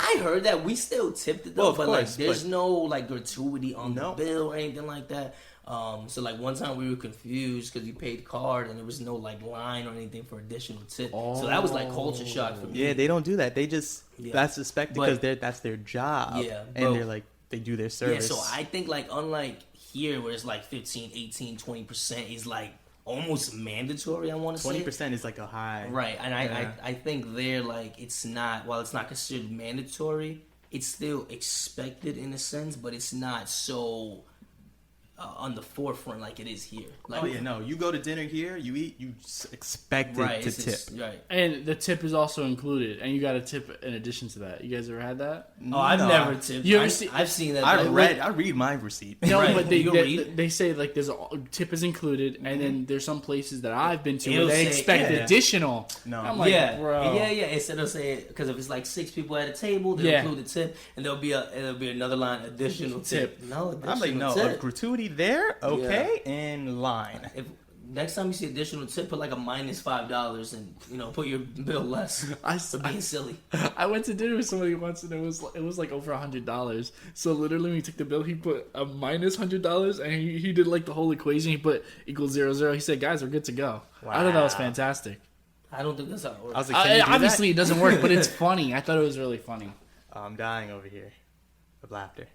B: I heard that we still tipped it though,
D: Well, of
B: but
D: course,
B: there's
D: but-
B: no gratuity on
D: No.
B: the bill or anything like that. So one time we were confused because we paid card and there was no line or anything for additional tip. So that was culture shock for me.
D: Yeah, they don't do that. They just that's suspected
B: But-
D: because that's their job.
B: Yeah,
D: and
B: bro.
D: they're they do their
B: Yeah,
D: service.
B: so I think unlike here where it's 15, 18, 20% is almost mandatory, I want to say.
D: 20% is like a high.
B: Right, and
D: Yeah.
B: I think there it's not, while it's not considered mandatory, it's still expected in a sense, but it's not so on the forefront like it is here.
D: Oh yeah, no. You go to dinner here, you eat, you expect it
B: right,
D: to
B: it's
D: tip.
B: right.
C: And the tip is also included, and you got a tip in addition to that. You guys ever had that?
B: Oh, I've
D: No,
B: never tipped.
C: You ever see-
B: I've seen that.
D: I
B: like,
D: read my receipt.
C: No,
B: Right.
C: but
B: You read?
C: they say there's a tip is included, and then there's some places that I've been to where
B: It'll
C: they
B: say-
C: expect
D: yeah.
C: additional.
D: No.
C: I'm like,
B: yeah,
C: bro.
B: yeah. Instead of saying, because if it's 6 people at a table, they'll
C: Yeah.
B: include the tip, and there'll be another line additional tip. No, additional
D: I'm like, no,
B: tip.
D: a gratuity there, okay, in line.
B: If next time you see additional tip, put a minus $5 and put your bill less for being silly.
C: I went to dinner with somebody once, and it was over $100. So literally, when he took the bill, he put a minus $100, and he did the whole equation. He put equals 0, 0. He said, "Guys, we're good to go." I thought that was
D: Wow.
C: fantastic.
B: I don't think that's how it works.
D: I was like, can you do
C: Obviously, it doesn't work, but it's funny. I thought it was really funny.
D: that? I'm dying over here of laughter.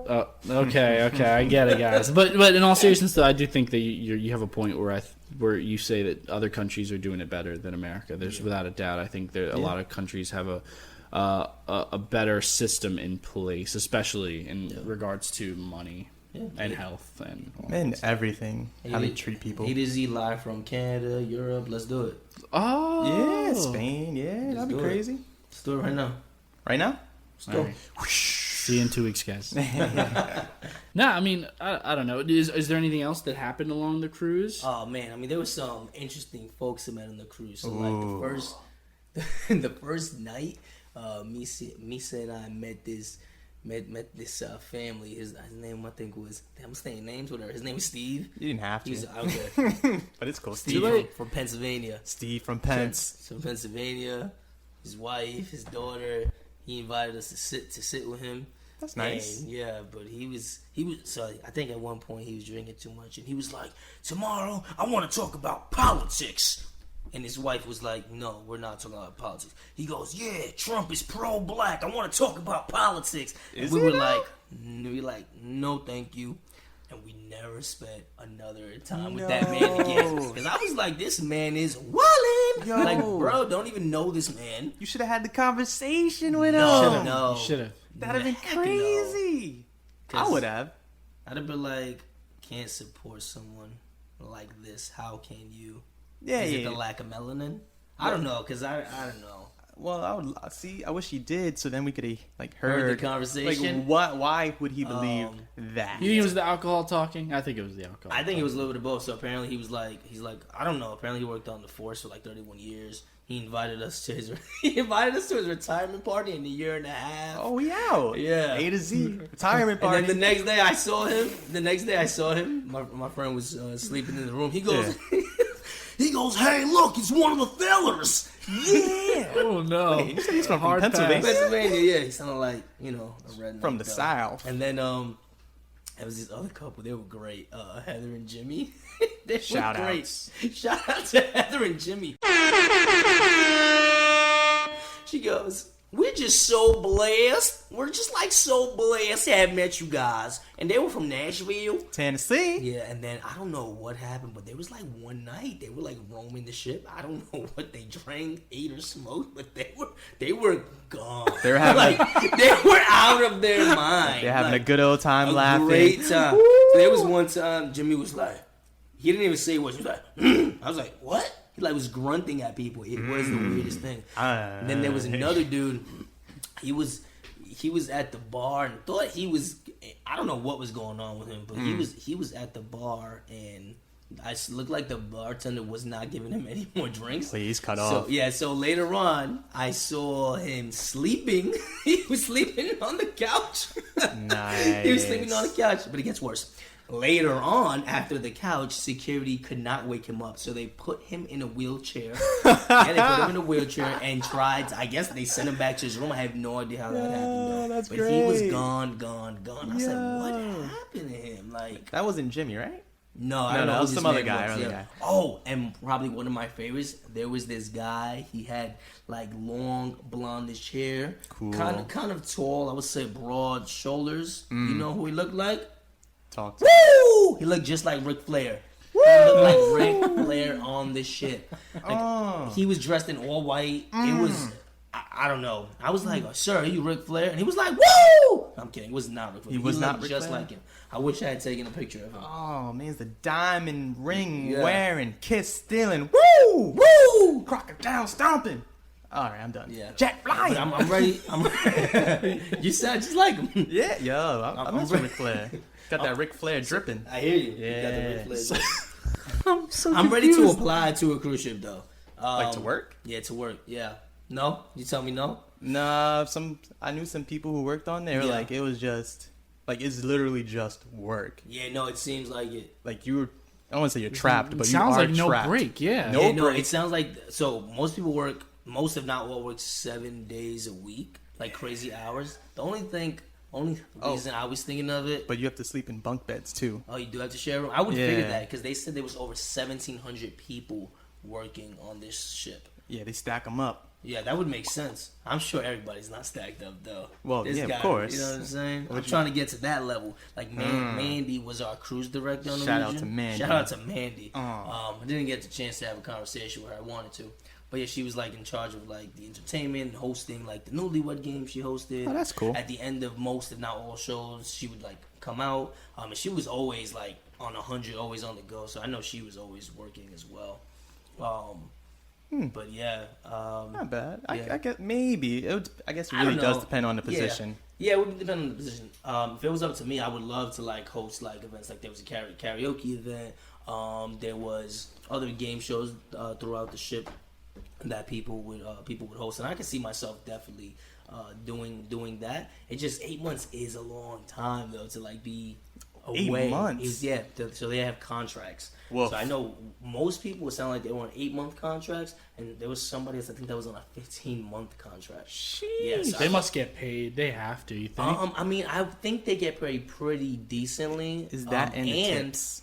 C: Oh, okay, I get it, guys. But in all seriousness, though, I do think that you have a point where you say that other countries are doing it better than America. There's without a doubt. I think a lot of countries have a better system in place, especially in regards to money and health and all
D: And
C: that stuff.
D: everything, how they treat people.
B: A to Z live from Canada, Europe. Let's do it.
C: Oh,
D: Yeah, Spain, yeah, that'd be
B: do it.
D: crazy.
B: Let's do it right now.
D: Right now?
B: Let's go.
C: All right. See you in 2 weeks, guys. No, I mean, I don't know. Is there anything else that happened along the cruise?
B: Oh man, I mean, there was some interesting folks I met on the cruise. So like the first night, Misa and I met this family. His name I think was, I'm saying names, whatever. His name was Steve.
D: You didn't have to.
B: He was okay.
D: But it's cool.
B: Steve from Pennsylvania.
D: Steve from Pence.
B: From Pennsylvania. His wife, his daughter. He invited us to sit with him.
D: That's nice.
B: And, yeah, but he was. So I think at one point he was drinking too much, and he was like, "Tomorrow I want to talk about politics." And his wife was like, "No, we're not talking about politics." He goes, "Yeah, Trump is pro-black. I want to talk about politics." And we were like, "No, thank you." And we never spent another time with that man again. Because I was like, this man is wildin'.
D: Yo.
B: Like, bro, don't even know this man.
D: You should have had the conversation with
B: No,
D: him.
B: no.
C: You should have.
D: That'd have been
B: Heck no.
D: crazy. I would have.
B: I'd have been like, can't support someone like this. How can you?
D: Yeah,
B: Is
D: yeah.
B: it the lack of melanin? I don't know, because I don't know.
D: Well, I would see. I wish he did, so then we could have like
B: Heard
D: heard
B: the conversation?
D: Like, what? Why would he believe that?
C: You think it was the alcohol talking? I think it was the alcohol.
B: I think it was a little bit of both. So apparently he's like, I don't know. Apparently he worked on the force for like 31 years. He invited us to his retirement party in a year and a half.
D: Oh, we out.
B: Yeah.
D: A to Z retirement party.
B: And then the next day I saw him. My friend was sleeping in the room. He goes, he goes, "Hey, look, it's one of the fellers." Yeah.
C: Oh no!
D: Wait, you said he's from
C: Hard
D: Pennsylvania.
C: pass.
B: Pennsylvania, yeah. He sounded like, a redneck.
D: From the
B: though.
D: South.
B: And then there was this other couple. They were great. Heather and Jimmy. They
D: Shout
B: were great.
D: outs.
B: Shout out to Heather and Jimmy. She goes, "We're just so blessed. We're just like so blessed to have met you guys." And they were from Nashville.
D: Tennessee.
B: Yeah, and then I don't know what happened, but there was like one night they were like roaming the ship. I don't know what they drank, ate, or smoked, but they were gone.
D: They were having
B: they were out of their mind.
D: They're having
B: Like,
D: a good old time laughing.
B: Great time. So there was one time Jimmy was like, he didn't even say what. He was like, I was like, what? He like was grunting at people. It was the weirdest thing. And then there was another dude. He was at the bar and thought he was. I don't know what was going on with him, but he was at the bar and I looked like the bartender was not giving him any more drinks.
D: Please cut
B: So
D: off.
B: yeah, so later on I saw him sleeping. He was sleeping on the couch.
D: Nice.
B: He was sleeping on the couch, but it gets worse. Later on, after the couch, security could not wake him up, so they put him in a wheelchair. And tried. I guess they sent him back to his room. I have no idea how that happened. Though.
D: That's
B: but
D: great.
B: he was gone. I was like, what happened to him? Like,
D: That wasn't Jimmy, right?
B: no, I don't know.
D: that
B: who
D: was
B: this
D: some other
B: man
D: guy,
B: was.
D: other
B: Yeah.
D: guy.
B: Oh, and probably one of my favorites. There was this guy. He had like long blondish hair,
D: Cool.
B: kind of tall. I would say broad shoulders. You know who he looked like?
D: Talk to
B: Woo! He looked just like Ric Flair. He looked like Ric Flair on this shit. Like, he was dressed in all white. It was, I don't know. I was like, "Sir, are you Ric Flair?" And he was like, "Woo!" I'm kidding. It was not Ric Flair.
D: He was
B: looked
D: not Ric
B: just
D: Flair?
B: like him. I wish I had taken a picture of him.
D: Oh man, it's the diamond ring
B: Yeah.
D: wearing, kiss stealing, woo, woo, crocodile stomping. All right, I'm done.
B: Yeah.
D: Jet flying.
B: But I'm ready. You sound just like him.
D: Yeah, yo, I'm
B: I'm
D: with Ric Flair. Got that Ric Flair dripping.
B: I hear you.
D: Yeah.
B: You got the Ric Flair.
D: I'm so
B: I'm ready to apply to a cruise ship though.
D: Like to work?
B: Yeah, to work. Yeah. No? You tell me no?
D: Nah, I knew some people who worked on there.
B: Yeah.
D: Like it was just, like it's literally just work.
B: Yeah, no, it seems like it.
D: Like you were, I don't want to say you're trapped, but
C: It
D: you
C: sounds
D: are
C: like no
D: trapped.
C: break. Yeah.
D: No
B: Yeah, no,
D: break.
B: it sounds like, so most people work, most if not all work 7 days a week, like crazy hours. The only reason I was thinking of it,
D: But you have to sleep in bunk beds too.
B: oh, you do have to share a room? I would figure
D: Yeah.
B: that because they said there was over 1,700 people working on this ship.
D: Yeah, they stack them up.
B: Yeah, that would make sense. I'm sure everybody's not stacked up though.
D: Well,
B: This
D: yeah, of
B: guy,
D: course.
B: You know what I'm saying? I'm trying to get to that level. Like Mandy was our cruise director on the
D: Shout out
B: region.
D: to Mandy.
B: Shout out to Mandy.
D: Aw.
B: I didn't get the chance to have a conversation with her. I wanted to, but yeah, she was like in charge of like the entertainment, and hosting like the Newlywed Game. She hosted.
D: Oh, that's cool.
B: At the end of most, if not all, shows, she would like come out. And she was always like on 100, always on the go. So I know she was always working as well. But yeah,
D: Not bad.
B: Yeah.
D: I guess maybe. I guess it
B: I
D: really
B: don't
D: does
B: know.
D: depend on the
B: Yeah.
D: position.
B: Yeah, it would depend on the position. If it was up to me, I would love to like host like events. Like there was a karaoke event. There was other game shows throughout the ship that people would host, and I could see myself definitely doing that. It's just 8 months is a long time though to like be away.
D: 8 months.
B: So they have contracts.
D: Woof.
B: So I know most people would sound like they were on 8-month contracts, and there was somebody else I think that was on a 15-month contract.
C: Sheesh.
B: Yes,
C: They must get paid. They have to. You think?
B: I mean, I think they get paid pretty decently.
D: Is that and the tips?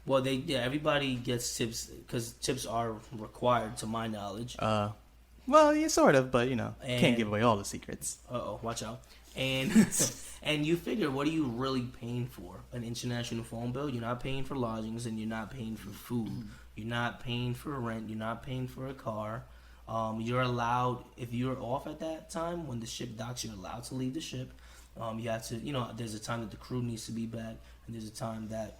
B: Well, everybody gets tips because tips are required, to my knowledge.
D: Well, yeah, sort of, but can't
B: And-
D: give away all the secrets.
B: Watch out. And and you figure, what are you really paying for? An international phone bill? You're not paying for lodgings, and you're not paying for food. You're not paying for rent. You're not paying for a car. You're allowed, if you're off at that time when the ship docks, you're allowed to leave the ship. You have to, there's a time that the crew needs to be back, and there's a time that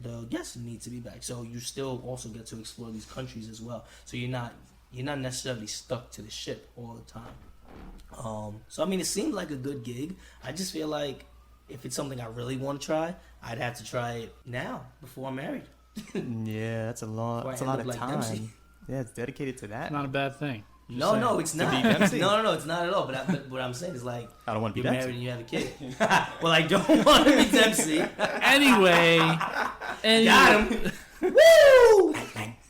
B: the guests need to be back. So you still also get to explore these countries as well. So you're not necessarily stuck to the ship all the time. So I mean, it seemed like a good gig. I just feel like if it's something I really want to try, I'd have to try it now before I'm married.
D: Yeah, that's a lot.
B: Before I
D: That's a
B: end
D: lot
B: up
D: of
B: like
D: time.
B: Dempsey.
D: Yeah, it's dedicated to that.
C: Not a bad thing.
B: No, it's not.
D: be Dempsey?
B: No, it's not at all. But what I'm saying is like,
D: I don't want to be
B: you're
D: Dempsey.
B: married and you have a kid. Well, I don't want to be Dempsey.
C: Anyway.
B: Got him. Woo!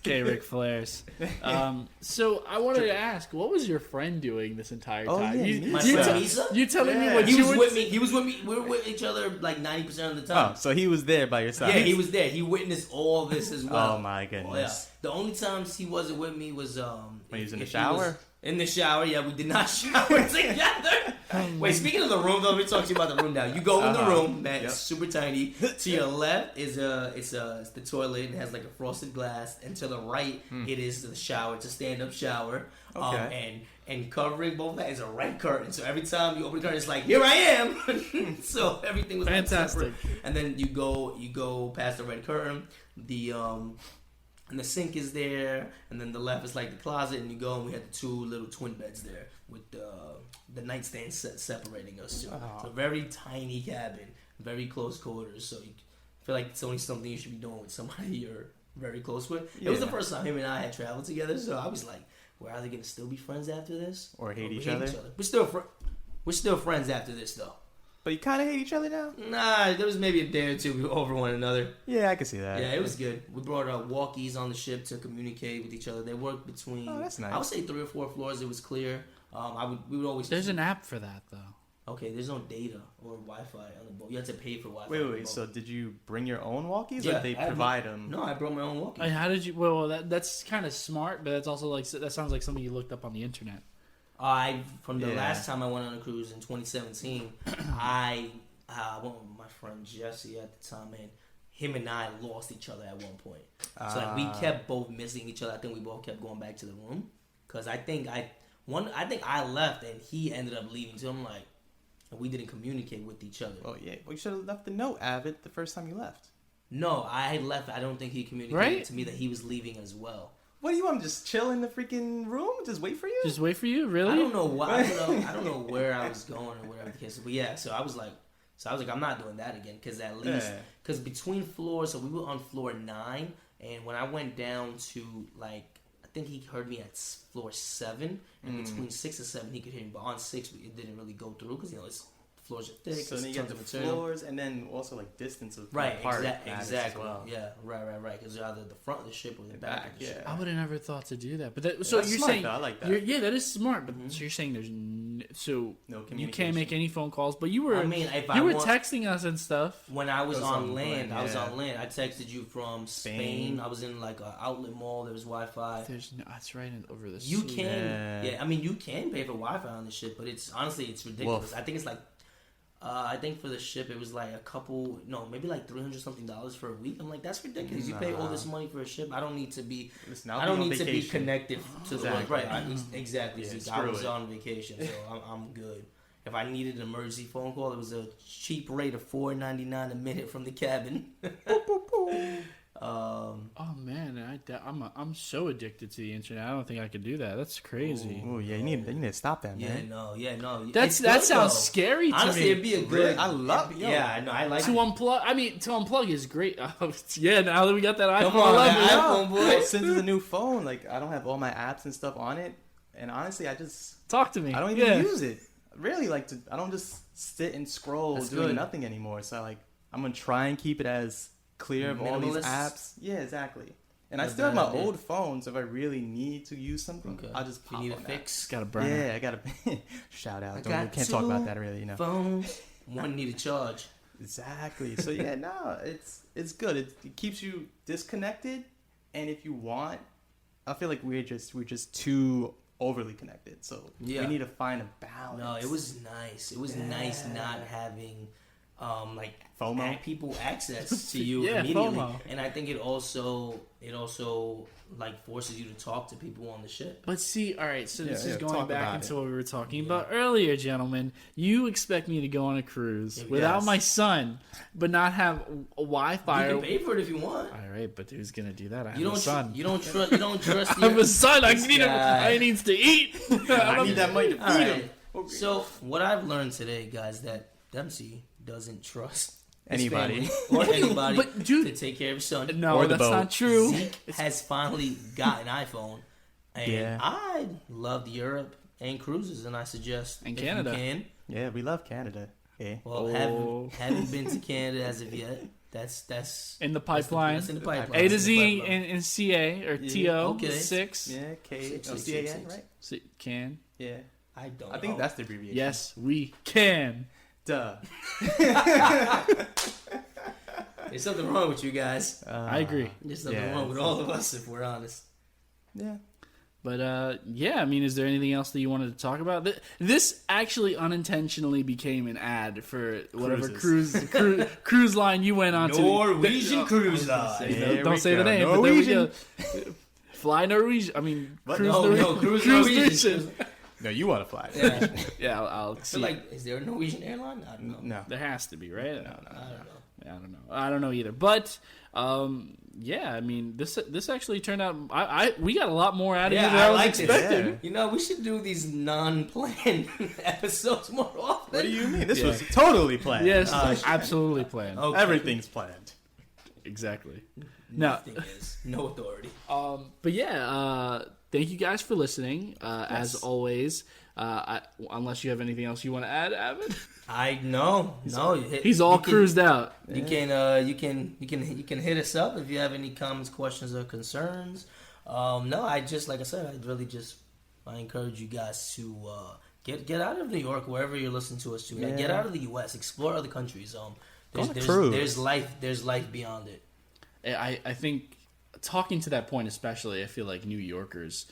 C: Okay, Ric Flairs. So I wanted to ask, what was your friend doing this entire
D: Oh,
C: time?
D: yeah,
B: My
C: you
B: friend
C: te-
B: Misa?
C: you telling me
D: Yeah.
C: what
B: He
C: you
B: was
C: were
B: with me. He was with me. We were with each other like 90% of the time.
D: Oh, so he was there by your side.
B: Yeah, he was there. He witnessed all this as well.
D: Oh my goodness.
B: Oh, yeah. The only times he wasn't with me was
D: When he was in the
B: if
D: shower?
B: In the shower, yeah, we did not shower together. Wait, speaking of the room, though, let me talk to you about the room now. You go in the room, man, it's super tiny. To your left is it's the toilet and it has like a frosted glass, and to the right it is the shower. It's a stand-up shower.
D: Okay.
B: And covering both that is a red curtain. So every time you open the curtain, it's like, here I am. So everything was like,
C: Fantastic.
B: separate. And then you go past the red curtain. And the sink is there, and then the left is like the closet, and you go, and we had the two little twin beds there with the nightstand separating us two.
D: Oh.
B: It's a very tiny cabin, very close quarters, so you feel like it's only something you should be doing with somebody you're very close with. It was the
D: Yeah.
B: first time him and I had traveled together, so I was like, well, are they going to still be friends after this?
D: Or hate
B: we
D: each other?
B: We're still friends after this, though.
D: But you kind of hate each other now?
B: Nah, there was maybe a day or two we were over one another.
D: Yeah, I can see that.
B: Yeah, it was good. We brought walkies on the ship to communicate with each other. They worked between,
D: Oh, that's nice.
B: I would say 3 or 4 floors. It was clear. We would always.
C: There's an app for that, though.
B: Okay, there's no data or Wi-Fi on the boat. You have to pay for Wi-Fi.
D: Wait. So did you bring your own walkies,
B: Yeah,
D: or did they
B: I had
D: provide them?
B: No, I brought my own walkie.
C: How did you? Well, that's kind of smart, but that's also like that sounds like something you looked up on the internet.
B: From the
D: Yeah.
B: last time I went on a cruise in 2017, I went with my friend Jesse at the time, and him and I lost each other at one point. So like, we kept both missing each other. I think we both kept going back to the room because I think I left and he ended up leaving. So I'm like, we didn't communicate with each other.
D: Oh yeah. Well, you should have left a note, Avid, the first time you left.
B: No, I had left. I don't think he communicated
C: Right?
B: to me that he was leaving as well.
D: What do you want? Just chill in the freaking room? Just wait for you?
C: Just wait for you, really?
B: I don't know why. I don't know where I was going or whatever the case is. But yeah, so I was like, I'm not doing that again because at least because between floors, so we were on floor 9, and when I went down to like, I think he heard me at floor 7, and between 6 and 7 he could hear me, but on 6 it didn't really go through because it's floors are thick.
D: So then you
B: it's
D: get
B: tons
D: the
B: of material.
D: floors, and then also like distance of
B: Right,
D: apart matters
B: exactly.
D: as well.
B: Yeah, right. Because either the front of the ship or the back of the ship.
C: I would have never thought to do that. But that, so
D: That's
C: you're
D: smart,
C: saying,
D: though. I like that.
C: Yeah, that is smart. But so you're saying there's
D: No
C: you can't
D: communication.
C: make any phone calls. But you were,
B: I mean, if
C: you
B: I
C: were
B: want-
C: texting us and stuff.
B: When I was
D: Those
B: on
D: on
B: land,
D: land,
B: I was
D: yeah.
B: on land. I texted you from Spain. I was in like an outlet mall. There was Wi-Fi.
C: There's no, that's right over the.
B: You
C: sea.
B: can,
D: Yeah.
B: I mean, you can pay for Wi-Fi on the ship, but it's honestly it's ridiculous.
D: Woof.
B: I think it's like, I think for the ship it was like maybe like $300 something for a week. I'm like, that's ridiculous. You pay all this money for a ship. I don't need to be.
D: Listen,
B: I don't
D: on
B: need to be
D: vacation.
B: connected to the world.
D: Exactly.
B: Right? Exactly.
D: Yeah,
B: Zeke. I
D: screw
B: was
D: it.
B: on vacation, so I'm good. If I needed an emergency phone call, it was a cheap rate of $4.99 a minute from the cabin.
C: Oh man, I'm so addicted to the internet. I don't think I could do that. That's crazy.
D: Oh yeah, you need to stop that, man.
B: No.
C: That
B: It's good,
C: sounds
B: though.
C: scary to
B: Honestly,
C: me.
B: it'd be a good.
D: I love it.
B: Yeah, I know. I like
C: To unplug, to unplug is great. Yeah, now that we got that iPhone
B: Come on,
C: 11,
B: man.
C: yeah.
B: iPhone, boy.
D: Well, since it's a new phone, like I don't have all my apps and stuff on it, and honestly, I
C: Talk to me.
D: don't even use it. Really, I don't just sit and scroll
B: That's
D: doing
B: good.
D: nothing anymore. So I'm gonna try and keep it as clear of all these
B: Minimalist?
D: apps. Yeah, exactly. And I
B: That's
D: still have
B: a
D: my
B: bad idea.
D: old phone, so if I really need to use something,
B: Okay.
D: I'll just
B: If you
D: pop
B: need a
D: on that.
B: fix.
C: Got a burner.
D: Yeah, I gotta shout out.
B: got
D: We can't talk
B: two
D: about that really, you know.
B: Phones. One need a charge.
D: Exactly. So yeah, no, it's good. It keeps you disconnected, and if you want, I feel like we're just too overly connected. So
B: Yeah.
D: we need to find a balance.
B: No, it was nice. It was nice not having like
D: FOMO?
B: people access to you
C: Yeah,
B: immediately.
C: FOMO.
B: And I think it also like forces you to talk to people on the ship.
C: But see, all right, so this
D: Yeah,
C: is going
D: talk
C: back
D: about
C: into
D: it.
C: what we were talking about earlier, gentlemen. You expect me to go on a cruise
B: Yes.
C: without my son, but not have a Wi-Fi.
B: You can pay for it if you want.
C: All right, but who's gonna do that? I have
B: You
C: a
B: don't
C: son.
B: you don't trust
C: I have a son. I
B: This
C: need him.
B: guy.
C: I needs to eat.
D: I need that money to
B: All
D: feed
B: right.
D: him. Okay.
B: So what I've learned today, guys, that Dempsey doesn't trust his
D: Anybody.
B: family or anybody
C: But, dude-
B: to take care of his son.
C: No,
D: Or the
C: that's
D: boat.
C: not true.
B: Zeke has finally got an iPhone, and
D: Yeah.
B: I love Europe and cruises, and I suggest
C: And
B: if
C: Canada.
B: You can,
D: Yeah, we love Canada. Yeah.
B: well, haven't been to Canada as of yet. That's
C: In the pipeline.
B: That's in the pipeline.
C: A to
B: That's in the
C: Z
B: pipeline.
C: in CA or TO
B: okay.
C: 6.
D: Yeah, K
B: Six,
D: O
B: six,
D: C A
B: six,
D: N,
B: six.
D: right?
C: Can.
D: Yeah.
B: I don't.
D: I think
B: know.
D: that's the abbreviation.
C: Yes, we can.
D: Duh.
B: There's something wrong with you guys.
C: I agree.
B: There's something
D: yeah,
B: wrong with all of us if we're honest.
D: Yeah.
C: But yeah, I mean, is there anything else that you wanted to talk about? This actually unintentionally became an ad for whatever cruise line you went on
B: Norwegian
C: to.
B: cruise line.
D: There
C: Don't
D: we
C: say the
D: go.
C: name,
D: Norwegian.
C: but there we go. Fly Norwegian. I mean,
D: What?
C: cruise
B: No,
C: Norwegian.
B: Cruise
C: Cruise
B: Norwegian.
D: No, you want to fly.
B: Yeah.
C: Yeah, I'll
B: I
C: see.
B: feel like, is there a Norwegian airline? I don't know.
D: No.
C: There has to be, right?
B: I don't know.
C: I don't know either. But yeah, I mean, this actually turned out. We got a lot more out of you than I was
B: liked it.
C: expecting.
D: Yeah.
B: You know, we should do these non-planned episodes more often.
D: What do you mean? This was totally planned.
C: Yes, absolutely planned.
B: Okay.
D: Everything's planned.
C: Exactly. No,
B: Nothing is. No authority.
C: but yeah, thank you guys for listening. As always, unless you have anything else you want to add, Avid,
B: No.
C: he's all cruised out.
B: You can hit us up if you have any comments, questions, or concerns. No, like I said, I encourage you guys to get out of New York, wherever you're listening to us to. Like, get out of the U.S., explore other countries. There's life beyond it.
C: I think talking to that point, especially, I feel like New Yorkers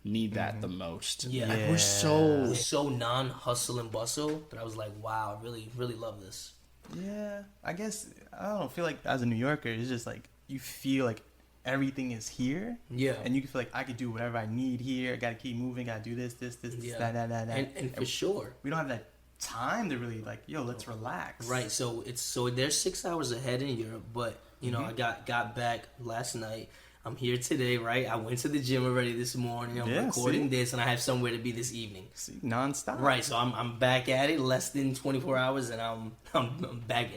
C: need that the most.
B: Yeah.
C: Like, we're
B: It was so non-hustle and bustle that I was like, wow, I really, really love this.
D: Yeah, I guess I don't feel like as a New Yorker, it's just like you feel like everything is here.
B: Yeah.
D: And you can feel like I could do whatever I need here. I gotta keep moving. Gotta do this,
B: Yeah.
D: that.
B: And for sure.
D: We don't have that time to really like, let's relax.
B: Right, so they're 6 hours ahead in Europe, but I got back last night. I'm here today, right? I went to the gym already this morning. I'm recording this, and I have somewhere to be this evening.
D: See, nonstop.
B: Right, so I'm back at it, less than 24 hours, and I'm back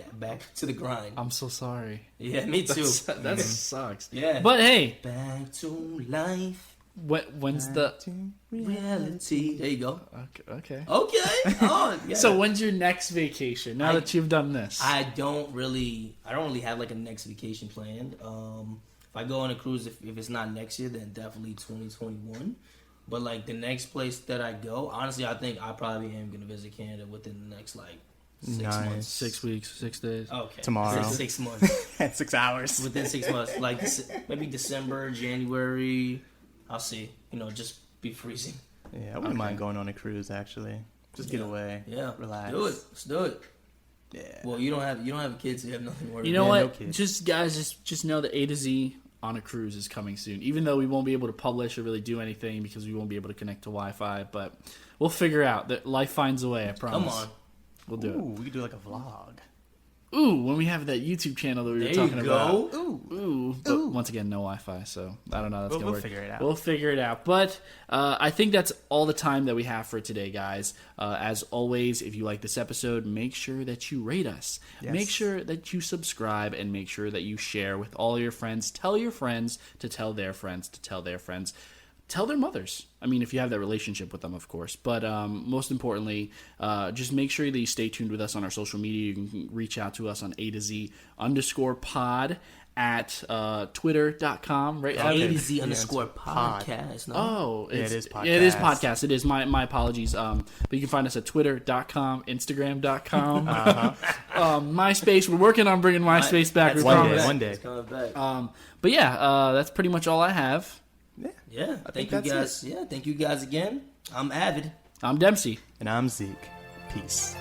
B: to the grind.
C: I'm so sorry.
B: Yeah, me too.
C: That sucks.
B: Yeah.
C: But hey,
B: Back to life,
C: when's the
B: reality. There you go.
C: okay?
B: Okay. Oh, yeah.
C: So when's your next vacation? Now that you've done this,
B: I don't really have like a next vacation planned. If I go on a cruise, if it's not next year, then definitely 2021. But like the next place that I go, honestly, I think I probably am gonna visit Canada within the next like 6 months.
C: 6 weeks, 6 days.
B: Okay.
D: Tomorrow.
B: 6 months.
D: At 6 hours.
B: Within 6 months, like maybe December, January. I'll see. Just be freezing.
D: Yeah, I wouldn't mind going on a cruise actually. Just get away.
B: Yeah.
D: Relax.
B: Do it. Let's do it.
D: Yeah.
B: Well, you don't have kids, so you have nothing to worry
C: You know
B: about.
D: no
C: what?
D: kids.
C: Just guys, just know that A to Z on a cruise is coming soon. Even though we won't be able to publish or really do anything because we won't be able to connect to Wi-Fi, but we'll figure out that life finds a way. I promise.
B: Come on.
C: We'll do
D: Ooh, we could do like a vlog.
C: when we have that YouTube channel that we were
B: There
C: talking
B: you
C: about.
B: go.
C: Ooh. But once again, no Wi-Fi, so I don't know how that's going to work.
D: We'll figure it out.
C: We'll figure it out. But I think that's all the time that we have for today, guys. As always, if you like this episode, make sure that you rate us.
D: Yes.
C: Make sure that you subscribe, and make sure that you share with all your friends. Tell your friends to tell their friends to tell their friends. Tell their mothers. I mean, if you have that relationship with them, of course. But most importantly, just make sure that you stay tuned with us on our social media. You can reach out to us on A_pod at twitter.com. Right?
B: A to Z underscore podcast. No?
C: Oh,
D: it is podcast.
C: Yeah, it is podcast. It is. My apologies. But you can find us at twitter.com, instagram.com, MySpace. We're working on bringing MySpace back.
D: One day.
B: It's coming back.
C: But yeah, that's pretty much all I have.
B: Yeah. Thank you
D: that's
B: guys.
D: it.
B: Yeah. Thank you guys again. I'm Avid.
C: I'm Dempsey.
D: And I'm Zeke. Peace.